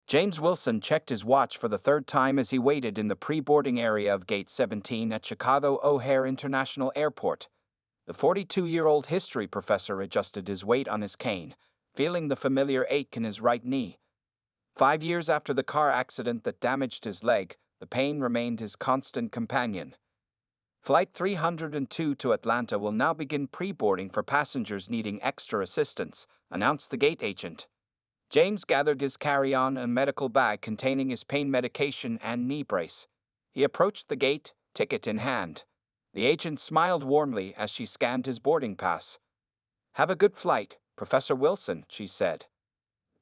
James Wilson checked his watch for the third time as he waited in the pre-boarding area of Gate 17 at Chicago O'Hare International Airport. The 42-year-old history professor adjusted his weight on his cane, feeling the familiar ache in his right knee. 5 years after the car accident that damaged his leg, the pain remained his constant companion. Flight 302 to Atlanta will now begin pre-boarding for passengers needing extra assistance, announced the gate agent. James gathered his carry-on and medical bag containing his pain medication and knee brace. He approached the gate, ticket in hand. The agent smiled warmly as she scanned his boarding pass. "Have a good flight, Professor Wilson," she said.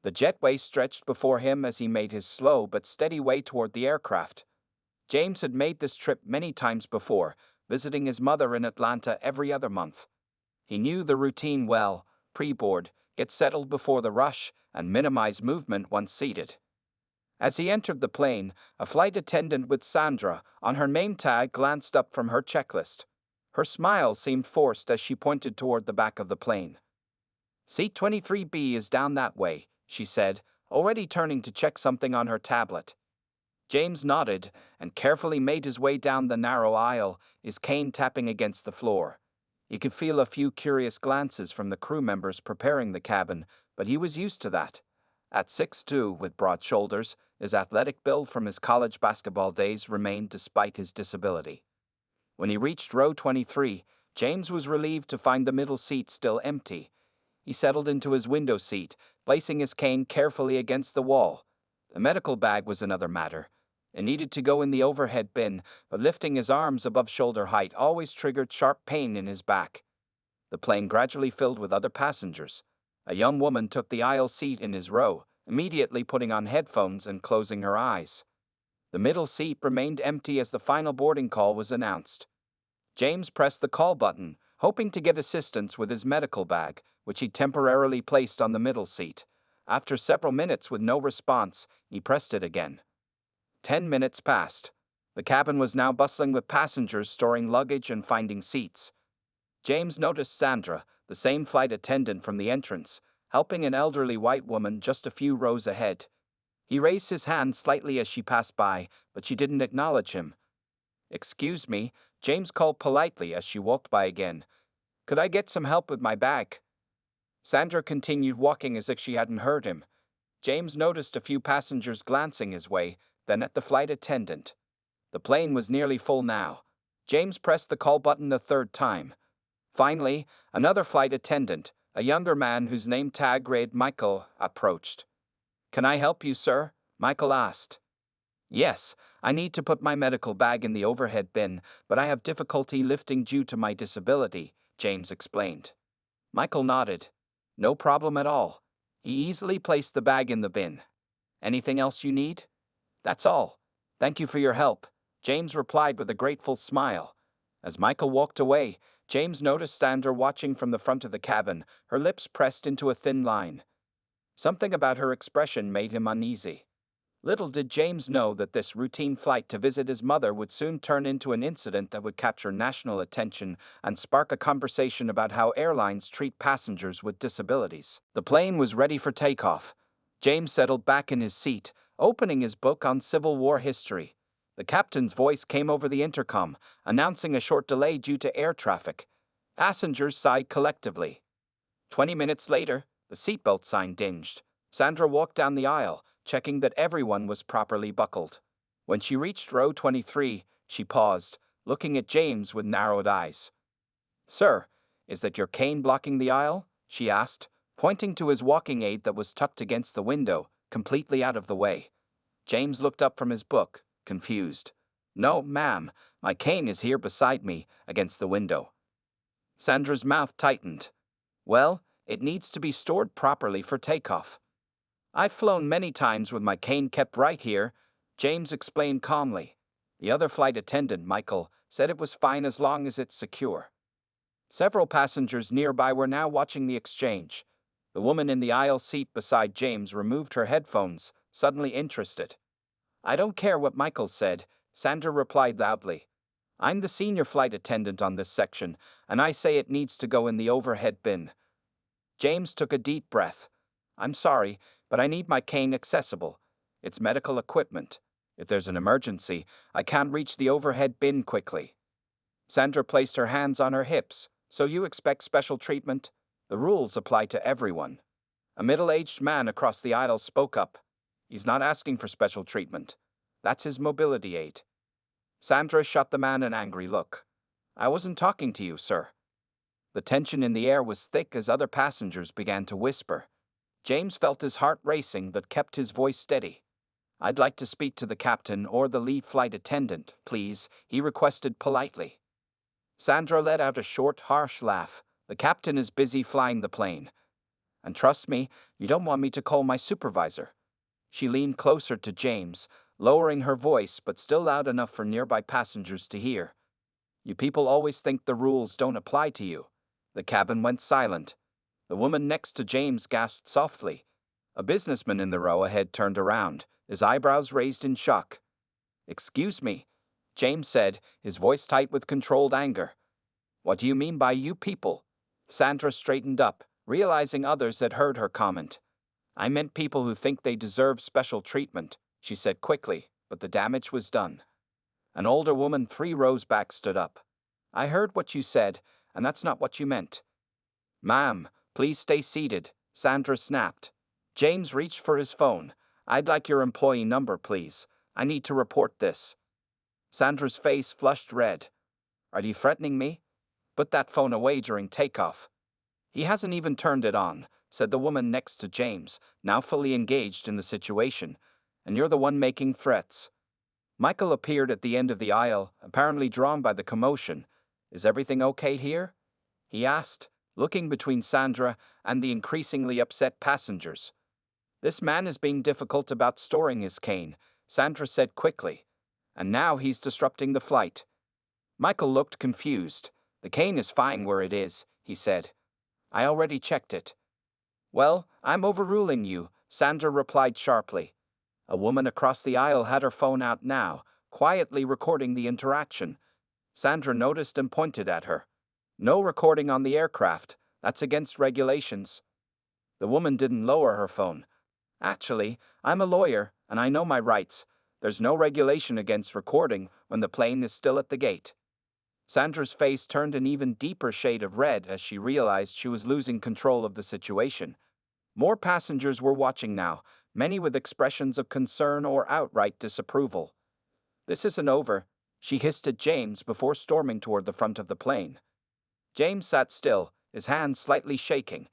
The jetway stretched before him as he made his slow but steady way toward the aircraft. James had made this trip many times before, visiting his mother in Atlanta every other month. He knew the routine well: pre-board, get settled before the rush, and minimize movement once seated. As he entered the plane, a flight attendant with Sandra on her name tag glanced up from her checklist. Her smile seemed forced as she pointed toward the back of the plane. "Seat 23B is down that way," she said, already turning to check something on her tablet. James nodded and carefully made his way down the narrow aisle, his cane tapping against the floor. He could feel a few curious glances from the crew members preparing the cabin, but he was used to that. At 6'2", with broad shoulders, his athletic build from his college basketball days remained despite his disability. When he reached row 23, James was relieved to find the middle seat still empty. He settled into his window seat, placing his cane carefully against the wall. The medical bag was another matter. It needed to go in the overhead bin, but lifting his arms above shoulder height always triggered sharp pain in his back. The plane gradually filled with other passengers. A young woman took the aisle seat in his row, immediately putting on headphones and closing her eyes. The middle seat remained empty as the final boarding call was announced. James pressed the call button, hoping to get assistance with his medical bag, which he temporarily placed on the middle seat. After several minutes with no response, he pressed it again. 10 minutes passed. The cabin was now bustling with passengers storing luggage and finding seats. James noticed Sandra, the same flight attendant from the entrance, helping an elderly white woman just a few rows ahead. He raised his hand slightly as she passed by, but she didn't acknowledge him. "Excuse me," James called politely as she walked by again. "Could I get some help with my bag?" Sandra continued walking as if she hadn't heard him. James noticed a few passengers glancing his way, then at the flight attendant. The plane was nearly full now. James pressed the call button a third time. Finally, another flight attendant, a younger man whose name tag read Michael, approached. "Can I help you, sir?" Michael asked. "Yes, I need to put my medical bag in the overhead bin, but I have difficulty lifting due to my disability," James explained. Michael nodded. "No problem at all." He easily placed the bag in the bin. "Anything else you need?" "That's all. Thank you for your help," James replied with a grateful smile. As Michael walked away, James noticed Sandra watching from the front of the cabin, her lips pressed into a thin line. Something about her expression made him uneasy. Little did James know that this routine flight to visit his mother would soon turn into an incident that would capture national attention and spark a conversation about how airlines treat passengers with disabilities. The plane was ready for takeoff. James settled back in his seat, opening his book on Civil War history. The captain's voice came over the intercom, announcing a short delay due to air traffic. Passengers sighed collectively. 20 minutes later, the seatbelt sign dinged. Sandra walked down the aisle, checking that everyone was properly buckled. When she reached row 23, she paused, looking at James with narrowed eyes. "Sir, is that your cane blocking the aisle?" she asked, pointing to his walking aid that was tucked against the window, completely out of the way. James looked up from his book, confused. "No, ma'am, my cane is here beside me, against the window." Sandra's mouth tightened. "Well, it needs to be stored properly for takeoff." "I've flown many times with my cane kept right here," James explained calmly. The other flight attendant, Michael, said it was fine as long as it's secure. Several passengers nearby were now watching the exchange. The woman in the aisle seat beside James removed her headphones, suddenly interested. "I don't care what Michael said," Sandra replied loudly. "I'm the senior flight attendant on this section, and I say it needs to go in the overhead bin." James took a deep breath. "I'm sorry, but I need my cane accessible. It's medical equipment. If there's an emergency, I can't reach the overhead bin quickly. Sandra placed her hands on her hips. So you expect special treatment? The rules apply to everyone. A middle-aged man across the aisle spoke up. He's not asking for special treatment. That's his mobility aid. Sandra shot the man an angry look. I wasn't talking to you, sir. The tension in the air was thick as other passengers began to whisper. James felt his heart racing but kept his voice steady. I'd like to speak to the captain or the lead flight attendant, please, he requested politely. Sandra let out a short, harsh laugh. The captain is busy flying the plane. And trust me, you don't want me to call my supervisor. She leaned closer to James, lowering her voice but still loud enough for nearby passengers to hear. You people always think the rules don't apply to you. The cabin went silent. The woman next to James gasped softly. A businessman in the row ahead turned around, his eyebrows raised in shock. Excuse me, James said, his voice tight with controlled anger. What do you mean by you people? Sandra straightened up, realizing others had heard her comment. I meant people who think they deserve special treatment, she said quickly, but the damage was done. An older woman 3 rows back stood up. I heard what you said, and that's not what you meant. Ma'am, please stay seated, Sandra snapped. James reached for his phone. I'd like your employee number, please. I need to report this. Sandra's face flushed red. Are you threatening me? Put that phone away during takeoff. He hasn't even turned it on, said the woman next to James, now fully engaged in the situation. And you're the one making threats. Michael appeared at the end of the aisle, apparently drawn by the commotion. Is everything okay here? He asked, looking between Sandra and the increasingly upset passengers. This man is being difficult about storing his cane, Sandra said quickly. And now he's disrupting the flight. Michael looked confused. The cane is fine where it is, he said. I already checked it. Well, I'm overruling you, Sandra replied sharply. A woman across the aisle had her phone out now, quietly recording the interaction. Sandra noticed and pointed at her. No recording on the aircraft. That's against regulations. The woman didn't lower her phone. Actually, I'm a lawyer, and I know my rights. There's no regulation against recording when the plane is still at the gate. Sandra's face turned an even deeper shade of red as she realized she was losing control of the situation. More passengers were watching now, many with expressions of concern or outright disapproval. This isn't over, she hissed at James before storming toward the front of the plane. James sat still, his hands slightly shaking.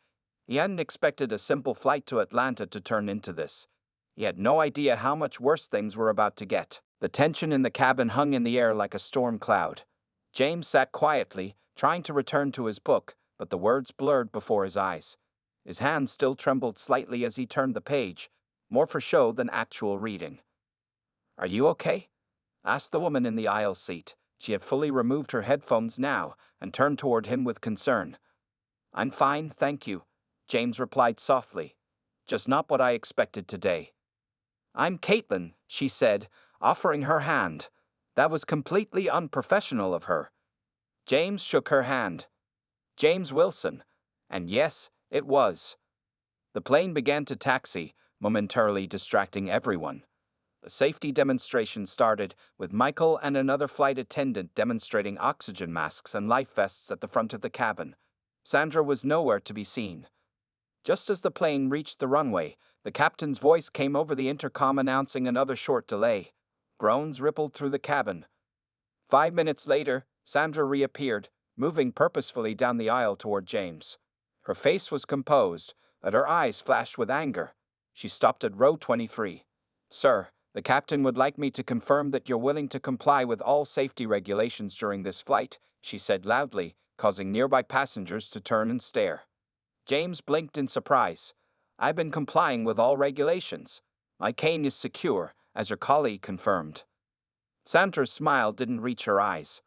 He hadn't expected a simple flight to Atlanta to turn into this. He had no idea how much worse things were about to get. The tension in the cabin hung in the air like a storm cloud. James sat quietly, trying to return to his book, but the words blurred before his eyes. His hand still trembled slightly as he turned the page, more for show than actual reading. Are you okay? Asked the woman in the aisle seat. She had fully removed her headphones now and turned toward him with concern. I'm fine, thank you, James replied softly. Just not what I expected today. I'm Caitlin, she said, offering her hand. That was completely unprofessional of her. James shook her hand. James Wilson. And yes, it was. The plane began to taxi, momentarily distracting everyone. The safety demonstration started, with Michael and another flight attendant demonstrating oxygen masks and life vests at the front of the cabin. Sandra was nowhere to be seen. Just as the plane reached the runway, the captain's voice came over the intercom announcing another short delay. Groans rippled through the cabin. 5 minutes later, Sandra reappeared, moving purposefully down the aisle toward James. Her face was composed, but her eyes flashed with anger. She stopped at row 23. Sir, the captain would like me to confirm that you're willing to comply with all safety regulations during this flight, she said loudly, causing nearby passengers to turn and stare. James blinked in surprise. I've been complying with all regulations. My cane is secure, as your colleague confirmed. Sandra's smile didn't reach her eyes.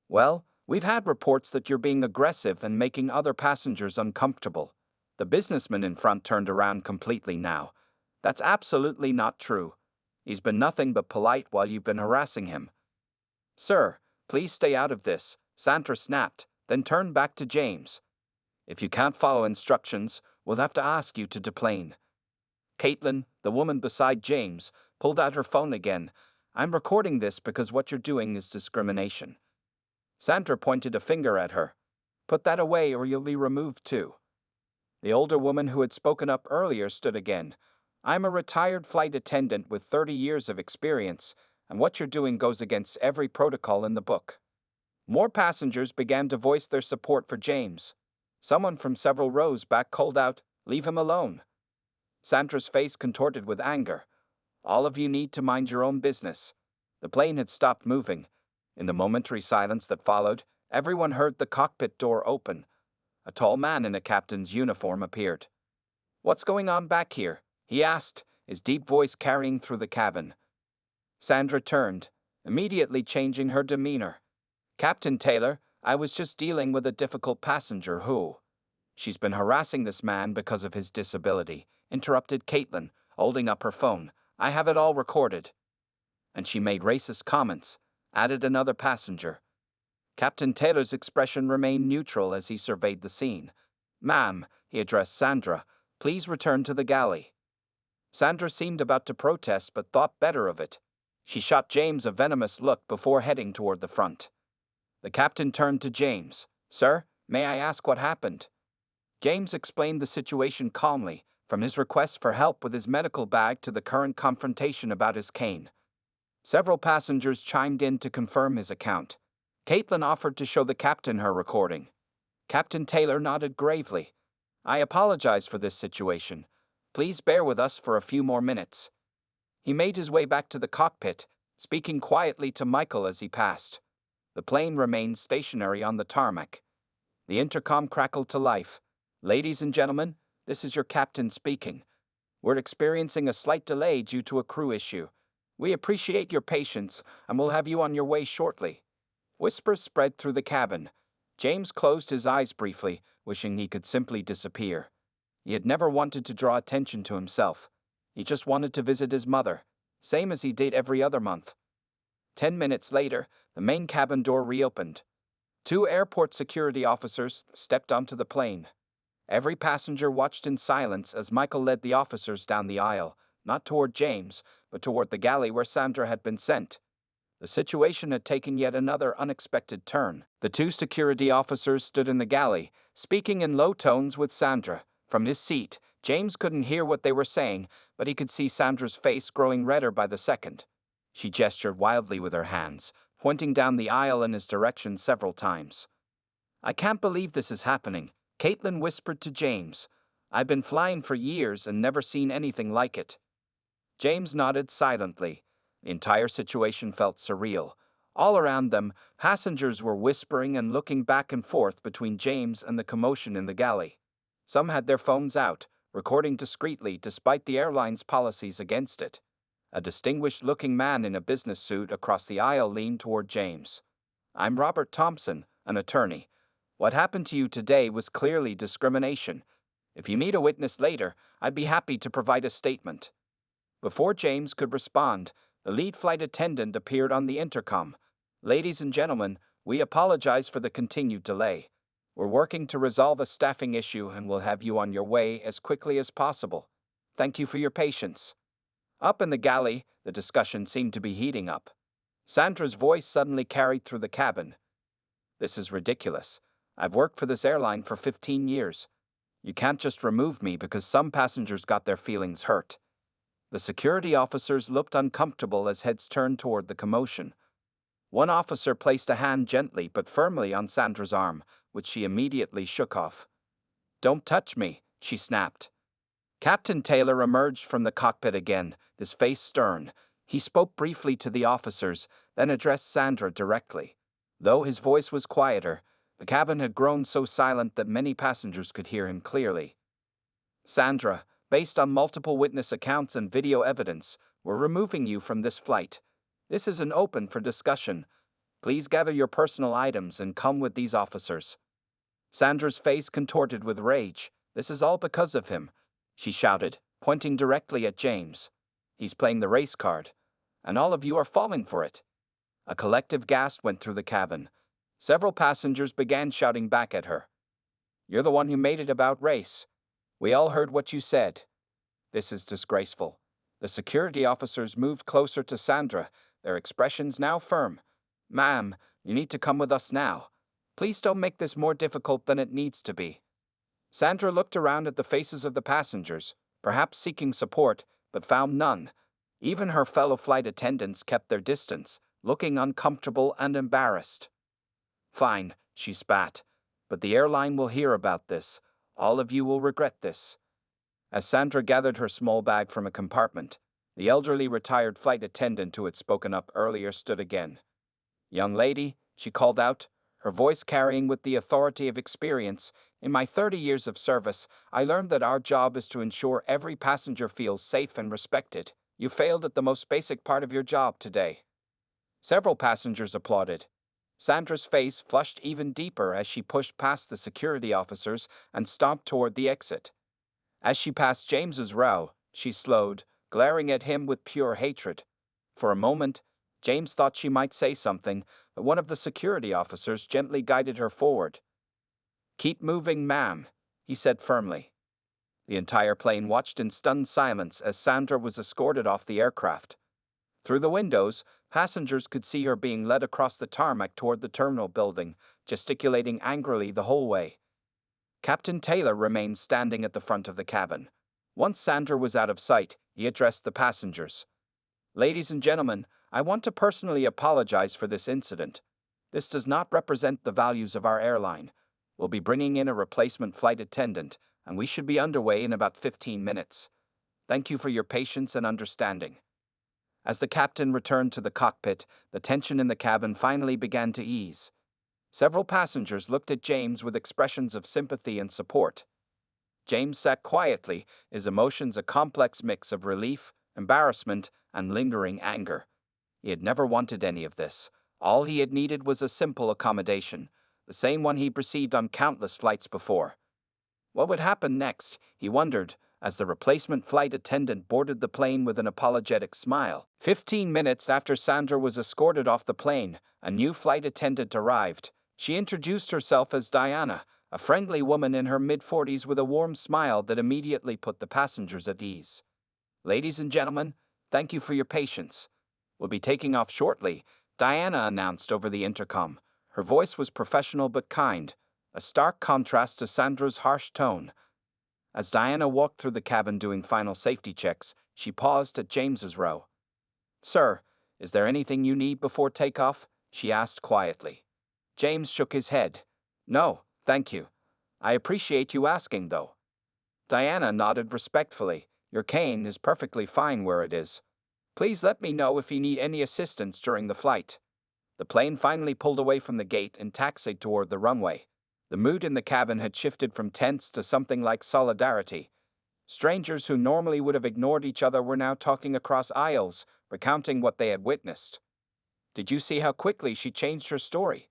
Well, we've had reports that you're being aggressive and making other passengers uncomfortable. The businessman in front turned around completely now. That's absolutely not true. He's been nothing but polite while you've been harassing him. Sir, please stay out of this, Sandra snapped, then turned back to James. If you can't follow instructions, we'll have to ask you to deplane. Caitlin, the The woman beside James pulled out her phone again. "I'm recording this because what you're doing is discrimination." Sandra pointed a finger at her. "Put that away or you'll be removed too." The older woman who had spoken up earlier stood again. "I'm a retired flight attendant with 30 years of experience, and what you're doing goes against every protocol in the book." More passengers began to voice their support for James. Someone from several rows back called out, "Leave him alone." Sandra's face contorted with anger. "All of you need to mind your own business." The plane had stopped moving. In the momentary silence that followed, everyone heard the cockpit door open. A tall man in a captain's uniform appeared. "What's going on back here?" he asked, his deep voice carrying through the cabin. Sandra turned, immediately changing her demeanor. "Captain Taylor, I was just dealing with a difficult passenger who—" "She's been harassing this man because of his disability," interrupted Caitlin, holding up her phone. "I have it all recorded." "And she made racist comments," added another passenger. Captain Taylor's expression remained neutral as he surveyed the scene. "Ma'am," he addressed Sandra, "please return to the galley." Sandra seemed about to protest but thought better of it. She shot James a venomous look before heading toward the front. The captain turned to James. "Sir, may I ask what happened?" James explained the situation calmly, from his request for help with his medical bag to the current confrontation about his cane. Several passengers chimed in to confirm his account. Caitlin offered to show the captain her recording. Captain Taylor nodded gravely. "I apologize for this situation. Please bear with us for a few more minutes." He made his way back to the cockpit, speaking quietly to Michael as he passed. The plane remained stationary on the tarmac. The intercom crackled to life. "Ladies and gentlemen, this is your captain speaking. We're experiencing a slight delay due to a crew issue. We appreciate your patience, and we'll have you on your way shortly." Whispers spread through the cabin. James closed his eyes briefly, wishing he could simply disappear. He had never wanted to draw attention to himself. He just wanted to visit his mother, same as he did every other month. 10 minutes later, the main cabin door reopened. 2 airport security officers stepped onto the plane. Every passenger watched in silence as Michael led the officers down the aisle, not toward James, but toward the galley where Sandra had been sent. The situation had taken yet another unexpected turn. The 2 security officers stood in the galley, speaking in low tones with Sandra. From his seat, James couldn't hear what they were saying, but he could see Sandra's face growing redder by the second. She gestured wildly with her hands, pointing down the aisle in his direction several times. "I can't believe this is happening," Caitlin whispered to James. "I've been flying for years and never seen anything like it." James nodded silently. The entire situation felt surreal. All around them, passengers were whispering and looking back and forth between James and the commotion in the galley. Some had their phones out, recording discreetly despite the airline's policies against it. A distinguished-looking man in a business suit across the aisle leaned toward James. "I'm Robert Thompson, an attorney. What happened to you today was clearly discrimination. If you need a witness later, I'd be happy to provide a statement." Before James could respond, the lead flight attendant appeared on the intercom. "Ladies and gentlemen, we apologize for the continued delay. We're working to resolve a staffing issue and will have you on your way as quickly as possible. Thank you for your patience." Up in the galley, the discussion seemed to be heating up. Sandra's voice suddenly carried through the cabin. "This is ridiculous. I've worked for this airline for 15 years. You can't just remove me because some passengers got their feelings hurt." The security officers looked uncomfortable as heads turned toward the commotion. One officer placed a hand gently but firmly on Sandra's arm, which she immediately shook off. "Don't touch me," she snapped. Captain Taylor emerged from the cockpit again, his face stern. He spoke briefly to the officers, then addressed Sandra directly. Though his voice was quieter, the cabin had grown so silent that many passengers could hear him clearly. "Sandra, based on multiple witness accounts and video evidence, we're removing you from this flight. This isn't open for discussion. Please gather your personal items and come with these officers." Sandra's face contorted with rage. "This is all because of him," she shouted, pointing directly at James. "He's playing the race card, and all of you are falling for it." A collective gasp went through the cabin. Several passengers began shouting back at her. "You're the one who made it about race. We all heard what you said." "This is disgraceful," The security officers moved closer to Sandra, their expressions now firm. "Ma'am, you need to come with us now. Please don't make this more difficult than it needs to be." Sandra looked around at the faces of the passengers, perhaps seeking support, but found none. Even her fellow flight attendants kept their distance, looking uncomfortable and embarrassed. "Fine," she spat, "but the airline will hear about this. All of you will regret this." As Sandra gathered her small bag from a compartment, the elderly retired flight attendant who had spoken up earlier stood again. "Young lady," she called out, her voice carrying with the authority of experience, "in my 30 years of service, I learned that our job is to ensure every passenger feels safe and respected. You failed at the most basic part of your job today." Several passengers applauded. Sandra's face flushed even deeper as she pushed past the security officers and stomped toward the exit. As she passed James's row, she slowed, glaring at him with pure hatred. For a moment, James thought she might say something, but one of the security officers gently guided her forward. "Keep moving, ma'am," he said firmly. The entire plane watched in stunned silence as Sandra was escorted off the aircraft. Through the windows, passengers could see her being led across the tarmac toward the terminal building, gesticulating angrily the whole way. Captain Taylor remained standing at the front of the cabin. Once Sandra was out of sight, he addressed the passengers. "Ladies and gentlemen, I want to personally apologize for this incident. This does not represent the values of our airline. We'll be bringing in a replacement flight attendant, and we should be underway in about 15 minutes. Thank you for your patience and understanding." As the captain returned to the cockpit, the tension in the cabin finally began to ease. Several passengers looked at James with expressions of sympathy and support. James sat quietly, his emotions a complex mix of relief, embarrassment, and lingering anger. He had never wanted any of this. All he had needed was a simple accommodation, the same one he received on countless flights before. What would happen next, he wondered, as the replacement flight attendant boarded the plane with an apologetic smile. 15 minutes after Sandra was escorted off the plane, a new flight attendant arrived. She introduced herself as Diana, a friendly woman in her mid-40s with a warm smile that immediately put the passengers at ease. "Ladies and gentlemen, thank you for your patience. We'll be taking off shortly," Diana announced over the intercom. Her voice was professional but kind, a stark contrast to Sandra's harsh tone. As Diana walked through the cabin doing final safety checks, she paused at James's row. "Sir, is there anything you need before takeoff?" she asked quietly. James shook his head. "No, thank you. I appreciate you asking, though." Diana nodded respectfully. "Your cane is perfectly fine where it is. Please let me know if you need any assistance during the flight." The plane finally pulled away from the gate and taxied toward the runway. The mood in the cabin had shifted from tense to something like solidarity. Strangers who normally would have ignored each other were now talking across aisles, recounting what they had witnessed. "Did you see how quickly she changed her story?"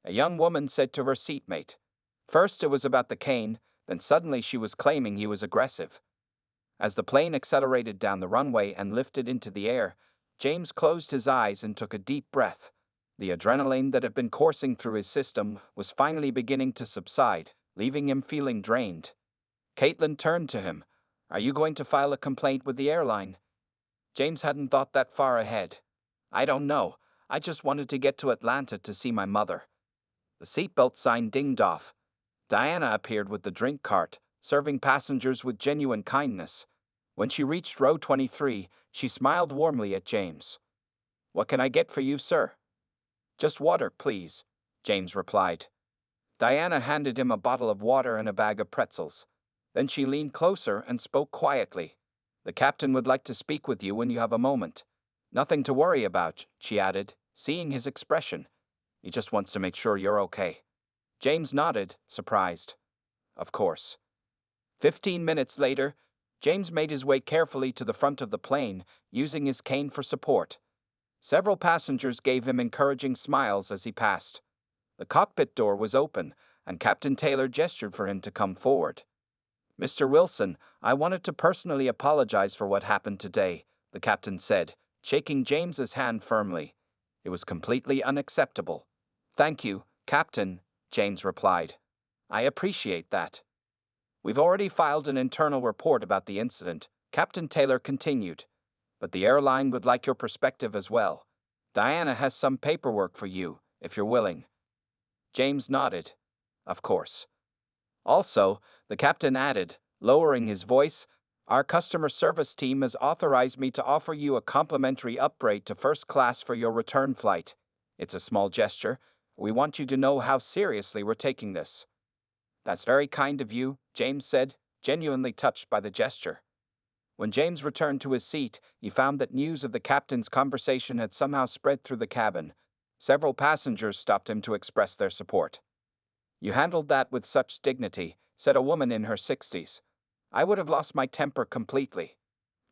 a young woman said to her seatmate. First it was about the cane, then suddenly she was claiming he was aggressive. As the plane accelerated down the runway and lifted into the air, James closed his eyes and took a deep breath. The adrenaline that had been coursing through his system was finally beginning to subside, leaving him feeling drained. Caitlin turned to him. "Are you going to file a complaint with the airline?" James hadn't thought that far ahead. "I don't know. I just wanted to get to Atlanta to see my mother." The seatbelt sign dinged off. Diana appeared with the drink cart, serving passengers with genuine kindness. When she reached row 23, she smiled warmly at James. "What can I get for you, sir?" "Just water, please," James replied. Diana handed him a bottle of water and a bag of pretzels. Then she leaned closer and spoke quietly. "The captain would like to speak with you when you have a moment. Nothing to worry about," she added, seeing his expression. "He just wants to make sure you're okay." James nodded, surprised. "Of course." 15 minutes later, James made his way carefully to the front of the plane, using his cane for support. Several passengers gave him encouraging smiles as he passed. The cockpit door was open, and Captain Taylor gestured for him to come forward. "Mr. Wilson, I wanted to personally apologize for what happened today," the captain said, shaking James's hand firmly. "It was completely unacceptable." "Thank you, Captain," James replied. "I appreciate that." "We've already filed an internal report about the incident," Captain Taylor continued. but the airline would like your perspective as well. Diana has some paperwork for you, if you're willing." James nodded. "Of course." "Also," the captain added, lowering his voice, "our customer service team has authorized me to offer you a complimentary upgrade to first class for your return flight. It's a small gesture. We want you to know how seriously we're taking this." "That's very kind of you," James said, genuinely touched by the gesture. When James returned to his seat, he found that news of the captain's conversation had somehow spread through the cabin. Several passengers stopped him to express their support. "You handled that with such dignity," said a woman in her 60s. "I would have lost my temper completely."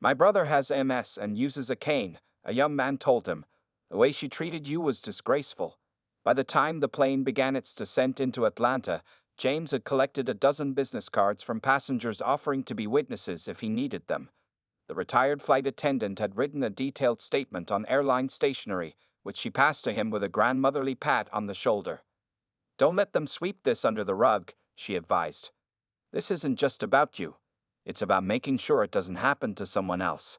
"My brother has MS and uses a cane," a young man told him. "The way she treated you was disgraceful." By the time the plane began its descent into Atlanta, James had collected a dozen business cards from passengers offering to be witnesses if he needed them. The retired flight attendant had written a detailed statement on airline stationery, which she passed to him with a grandmotherly pat on the shoulder. "Don't let them sweep this under the rug," she advised. "This isn't just about you. It's about making sure it doesn't happen to someone else."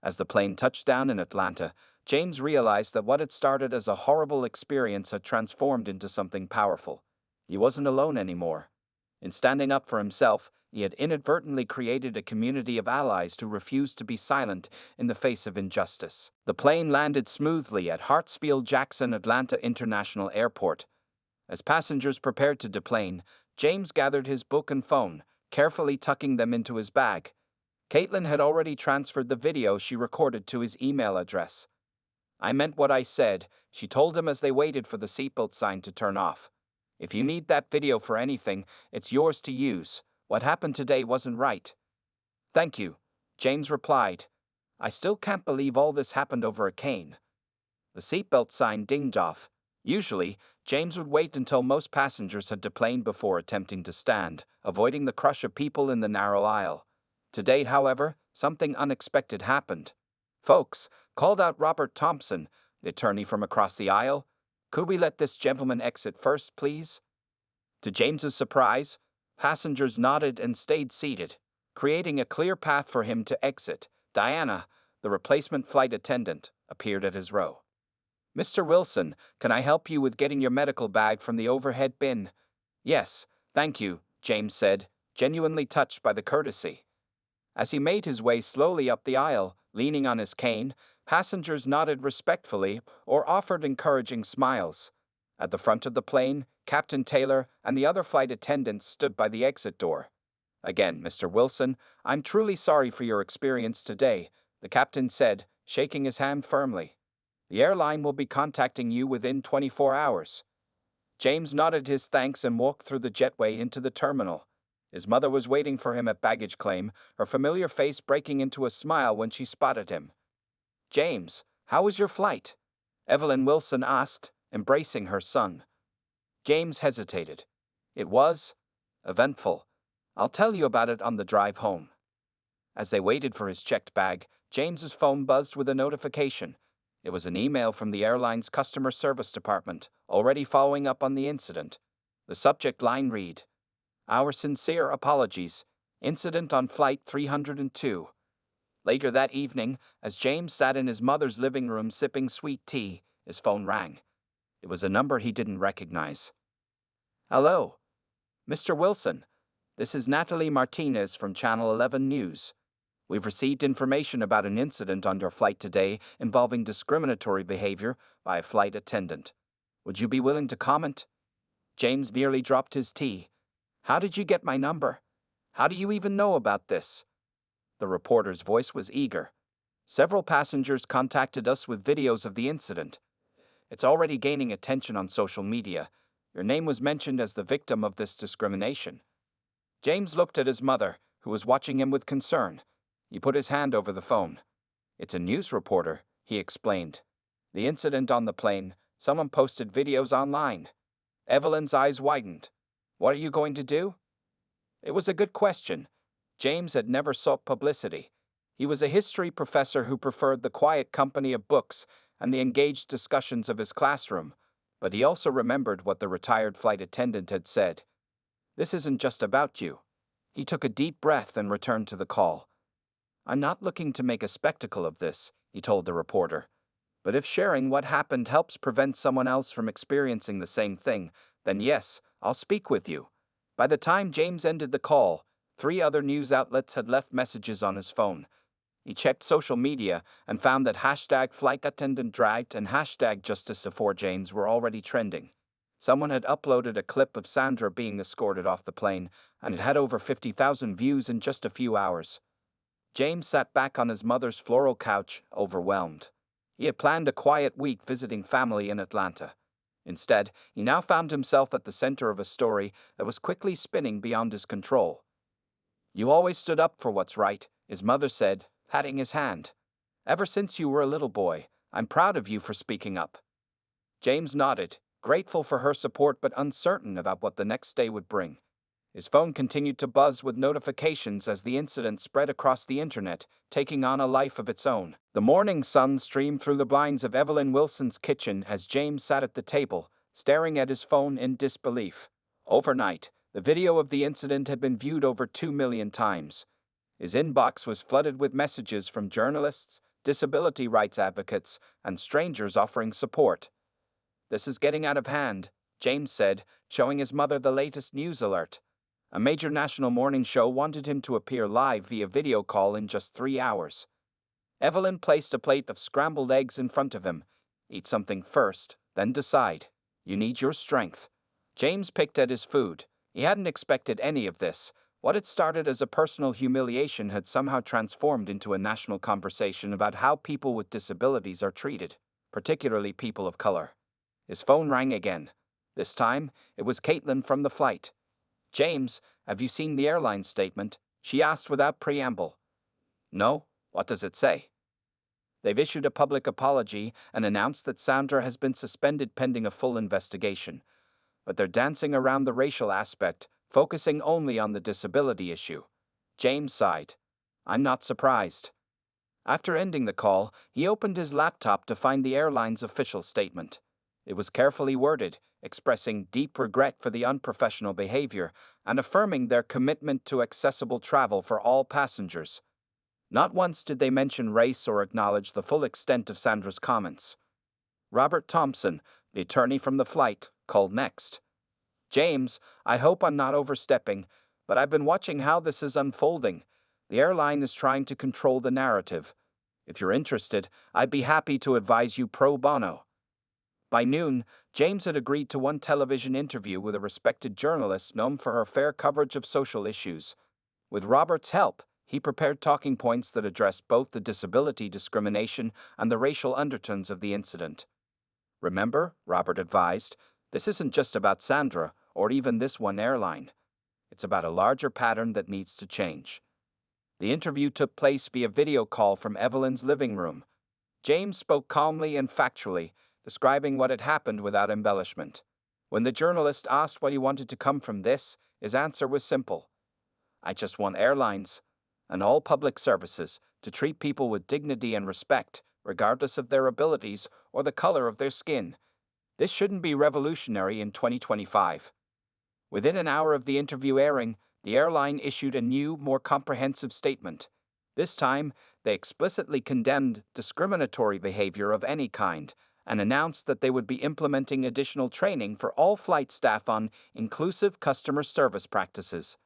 As the plane touched down in Atlanta, James realized that what had started as a horrible experience had transformed into something powerful. He wasn't alone anymore. In standing up for himself, he had inadvertently created a community of allies who refused to be silent in the face of injustice. The plane landed smoothly at Hartsfield-Jackson Atlanta International Airport. As passengers prepared to deplane, James gathered his book and phone, carefully tucking them into his bag. Caitlin had already transferred the video she recorded to his email address. "I meant what I said," she told him as they waited for the seatbelt sign to turn off. "If you need that video for anything, it's yours to use. What happened today wasn't right." "Thank you," James replied. "I still can't believe all this happened over a cane." The seatbelt sign dinged off. Usually, James would wait until most passengers had deplaned before attempting to stand, avoiding the crush of people in the narrow aisle. Today, however, something unexpected happened. "Folks," called out Robert Thompson, the attorney from across the aisle, "could we let this gentleman exit first, please?" To James's surprise, passengers nodded and stayed seated, creating a clear path for him to exit. Diana, the replacement flight attendant, appeared at his row. "Mr. Wilson, can I help you with getting your medical bag from the overhead bin?" "Yes, thank you," James said, genuinely touched by the courtesy. As he made his way slowly up the aisle, leaning on his cane, passengers nodded respectfully or offered encouraging smiles. At the front of the plane, Captain Taylor and the other flight attendants stood by the exit door. "Again, Mr. Wilson, I'm truly sorry for your experience today," the captain said, shaking his hand firmly. "The airline will be contacting you within 24 hours. James nodded his thanks and walked through the jetway into the terminal. His mother was waiting for him at baggage claim, her familiar face breaking into a smile when she spotted him. "James, how was your flight?" Evelyn Wilson asked, embracing her son. James hesitated. "It was eventful. I'll tell you about it on the drive home." As they waited for his checked bag, James's phone buzzed with a notification. It was an email from the airline's customer service department, already following up on the incident. The subject line read, "Our sincere apologies. Incident on Flight 302. Later that evening, as James sat in his mother's living room sipping sweet tea, his phone rang. It was a number he didn't recognize. "Hello, Mr. Wilson. This is Natalie Martinez from Channel 11 News. We've received information about an incident on your flight today involving discriminatory behavior by a flight attendant. Would you be willing to comment?" James nearly dropped his tea. "How did you get my number? How do you even know about this?" The reporter's voice was eager. "Several passengers contacted us with videos of the incident. It's already gaining attention on social media. Your name was mentioned as the victim of this discrimination." James looked at his mother, who was watching him with concern. He put his hand over the phone. "It's a news reporter," he explained. "The incident on the plane, someone posted videos online." Evelyn's eyes widened. "What are you going to do?" It was a good question. James had never sought publicity. He was a history professor who preferred the quiet company of books and the engaged discussions of his classroom, but he also remembered what the retired flight attendant had said. "This isn't just about you." He took a deep breath and returned to the call. "I'm not looking to make a spectacle of this," he told the reporter. "But if sharing what happened helps prevent someone else from experiencing the same thing, then yes, I'll speak with you." By the time James ended the call, 3 other news outlets had left messages on his phone. He checked social media and found that hashtag flight attendant dragged and hashtag justice4James were already trending. Someone had uploaded a clip of Sandra being escorted off the plane, and it had over 50,000 views in just a few hours. James sat back on his mother's floral couch, overwhelmed. He had planned a quiet week visiting family in Atlanta. Instead, he now found himself at the center of a story that was quickly spinning beyond his control. "You always stood up for what's right," his mother said, patting his hand. "Ever since you were a little boy, I'm proud of you for speaking up." James nodded, grateful for her support but uncertain about what the next day would bring. His phone continued to buzz with notifications as the incident spread across the internet, taking on a life of its own. The morning sun streamed through the blinds of Evelyn Wilson's kitchen as James sat at the table, staring at his phone in disbelief. Overnight, the video of the incident had been viewed over 2 million times. His inbox was flooded with messages from journalists, disability rights advocates, and strangers offering support. "This is getting out of hand," James said, showing his mother the latest news alert. A major national morning show wanted him to appear live via video call in just 3 hours. Evelyn placed a plate of scrambled eggs in front of him. "Eat something first, then decide. You need your strength." James picked at his food. He hadn't expected any of this. What had started as a personal humiliation had somehow transformed into a national conversation about how people with disabilities are treated, particularly people of color. His phone rang again. This time, it was Caitlin from the flight. "James, have you seen the airline statement?" she asked without preamble. "No, what does it say?" "They've issued a public apology and announced that Sandra has been suspended pending a full investigation. But they're dancing around the racial aspect, focusing only on the disability issue." James sighed. "I'm not surprised." After ending the call, he opened his laptop to find the airline's official statement. It was carefully worded, expressing deep regret for the unprofessional behavior and affirming their commitment to accessible travel for all passengers. Not once did they mention race or acknowledge the full extent of Sandra's comments. Robert Thompson, the attorney from the flight, called next. "James, I hope I'm not overstepping, but I've been watching how this is unfolding. The airline is trying to control the narrative. If you're interested, I'd be happy to advise you pro bono." By noon, James had agreed to one television interview with a respected journalist known for her fair coverage of social issues. With Robert's help, he prepared talking points that addressed both the disability discrimination and the racial undertones of the incident. "Remember," Robert advised, "this isn't just about Sandra or even this one airline. It's about a larger pattern that needs to change." The interview took place via video call from Evelyn's living room. James spoke calmly and factually, describing what had happened without embellishment. When the journalist asked what he wanted to come from this, his answer was simple. "I just want airlines and all public services to treat people with dignity and respect, regardless of their abilities or the color of their skin. This shouldn't be revolutionary in 2025. Within an hour of the interview airing, the airline issued a new, more comprehensive statement. This time, they explicitly condemned discriminatory behavior of any kind and announced that they would be implementing additional training for all flight staff on inclusive customer service practices.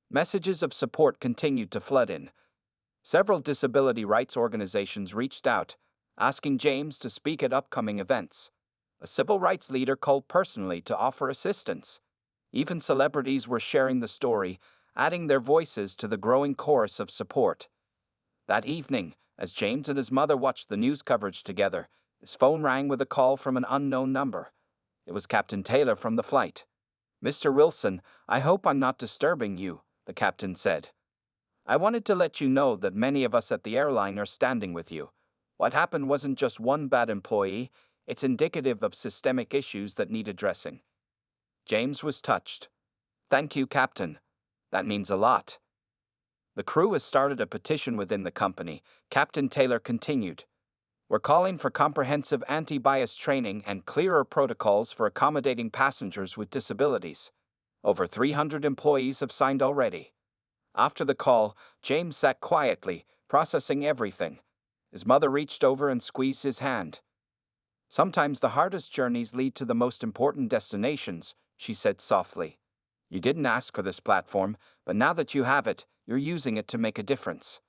Messages of support continued to flood in. Several disability rights organizations reached out, asking James to speak at upcoming events. A civil rights leader called personally to offer assistance. Even celebrities were sharing the story, adding their voices to the growing chorus of support. That evening, as James and his mother watched the news coverage together, his phone rang with a call from an unknown number. It was Captain Taylor from the flight. "Mr. Wilson, I hope I'm not disturbing you," the captain said. "I wanted to let you know that many of us at the airline are standing with you. What happened wasn't just one bad employee, it's indicative of systemic issues that need addressing." James was touched. "Thank you, Captain. That means a lot." "The crew has started a petition within the company," Captain Taylor continued. "We're calling for comprehensive anti-bias training and clearer protocols for accommodating passengers with disabilities. Over 300 employees have signed already." After the call, James sat quietly, processing everything. His mother reached over and squeezed his hand. "Sometimes the hardest journeys lead to the most important destinations," she said softly. "You didn't ask for this platform, but now that you have it, you're using it to make a difference."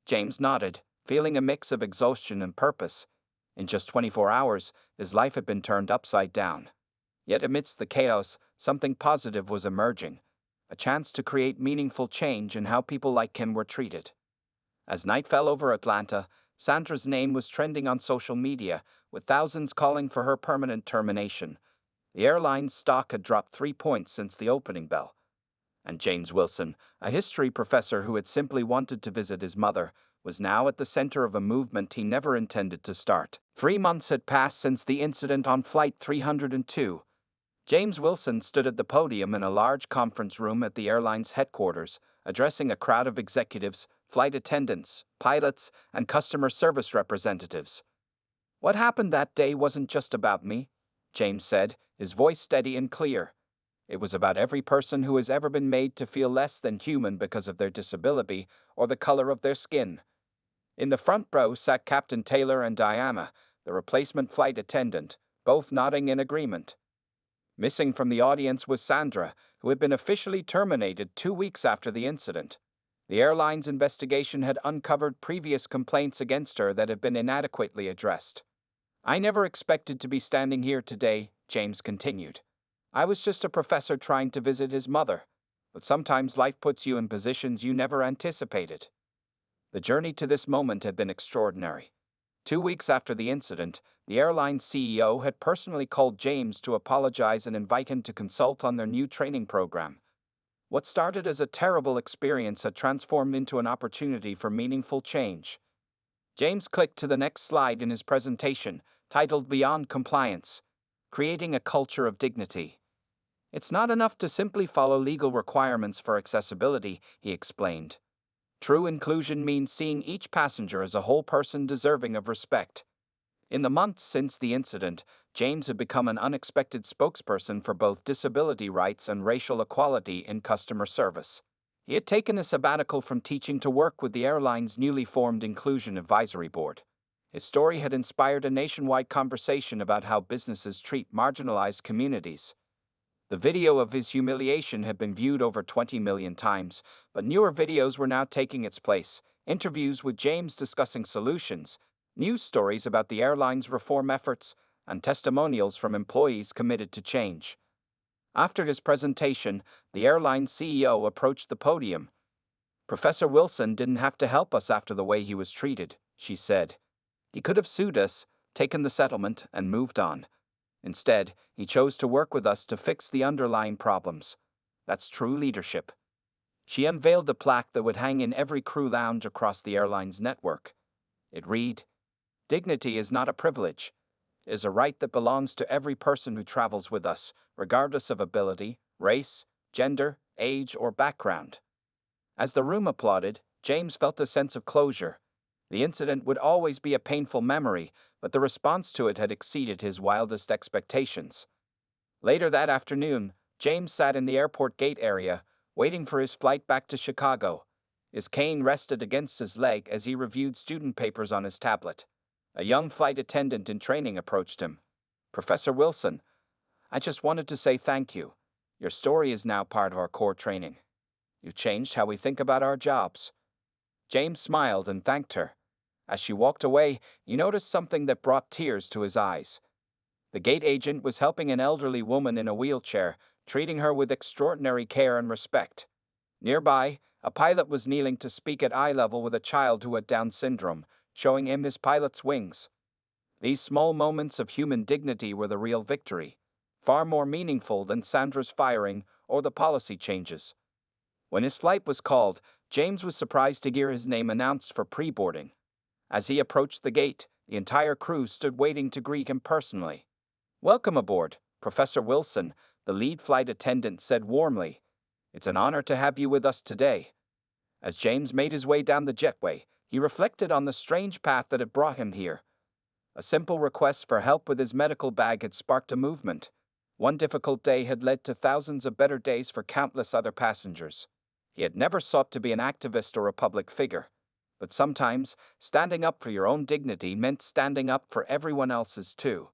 James nodded, feeling a mix of exhaustion and purpose. In just 24 hours, his life had been turned upside down. Yet amidst the chaos, something positive was emerging, a chance to create meaningful change in how people like him were treated. As night fell over Atlanta, Sandra's name was trending on social media, with thousands calling for her permanent termination. The airline's stock had dropped 3 points since the opening bell. And James Wilson, a history professor who had simply wanted to visit his mother, was now at the center of a movement he never intended to start. 3 months had passed since the incident on Flight 302. James Wilson stood at the podium in a large conference room at the airline's headquarters, addressing a crowd of executives, flight attendants, pilots, and customer service representatives. "What happened that day wasn't just about me," James said, his voice steady and clear. "It was about every person who has ever been made to feel less than human because of their disability or the color of their skin." In the front row sat Captain Taylor and Diana, the replacement flight attendant, both nodding in agreement. Missing from the audience was Sandra, who had been officially terminated 2 weeks after the incident. The airline's investigation had uncovered previous complaints against her that had been inadequately addressed. "I never expected to be standing here today," James continued. "I was just a professor trying to visit his mother. But sometimes life puts you in positions you never anticipated." The journey to this moment had been extraordinary. 2 weeks after the incident, the airline's CEO had personally called James to apologize and invite him to consult on their new training program. What started as a terrible experience had transformed into an opportunity for meaningful change. James clicked to the next slide in his presentation, titled "Beyond Compliance: Creating a Culture of Dignity." "It's not enough to simply follow legal requirements for accessibility," he explained. "True inclusion means seeing each passenger as a whole person deserving of respect." In the months since the incident, James had become an unexpected spokesperson for both disability rights and racial equality in customer service. He had taken a sabbatical from teaching to work with the airline's newly formed Inclusion Advisory Board. His story had inspired a nationwide conversation about how businesses treat marginalized communities. The video of his humiliation had been viewed over 20 million times, but newer videos were now taking its place: interviews with James discussing solutions, news stories about the airline's reform efforts, and testimonials from employees committed to change. After his presentation, the airline's CEO approached the podium. "Professor Wilson didn't have to help us after the way he was treated," she said. "He could have sued us, taken the settlement, and moved on. Instead, he chose to work with us to fix the underlying problems. That's true leadership." She unveiled the plaque that would hang in every crew lounge across the airline's network. It read, "Dignity is not a privilege. It is a right that belongs to every person who travels with us, regardless of ability, race, gender, age, or background." As the room applauded, James felt a sense of closure. The incident would always be a painful memory, but the response to it had exceeded his wildest expectations. Later that afternoon, James sat in the airport gate area, waiting for his flight back to Chicago. His cane rested against his leg as he reviewed student papers on his tablet. A young flight attendant in training approached him. "Professor Wilson, I just wanted to say thank you. Your story is now part of our core training. You've changed how we think about our jobs." James smiled and thanked her. As she walked away, he noticed something that brought tears to his eyes. The gate agent was helping an elderly woman in a wheelchair, treating her with extraordinary care and respect. Nearby, a pilot was kneeling to speak at eye level with a child who had Down syndrome, showing him his pilot's wings. These small moments of human dignity were the real victory, far more meaningful than Sandra's firing or the policy changes. When his flight was called, James was surprised to hear his name announced for pre-boarding. As he approached the gate, the entire crew stood waiting to greet him personally. "Welcome aboard, Professor Wilson," the lead flight attendant said warmly. "It's an honor to have you with us today." As James made his way down the jetway, he reflected on the strange path that had brought him here. A simple request for help with his medical bag had sparked a movement. One difficult day had led to thousands of better days for countless other passengers. He had never sought to be an activist or a public figure. But sometimes, standing up for your own dignity meant standing up for everyone else's too.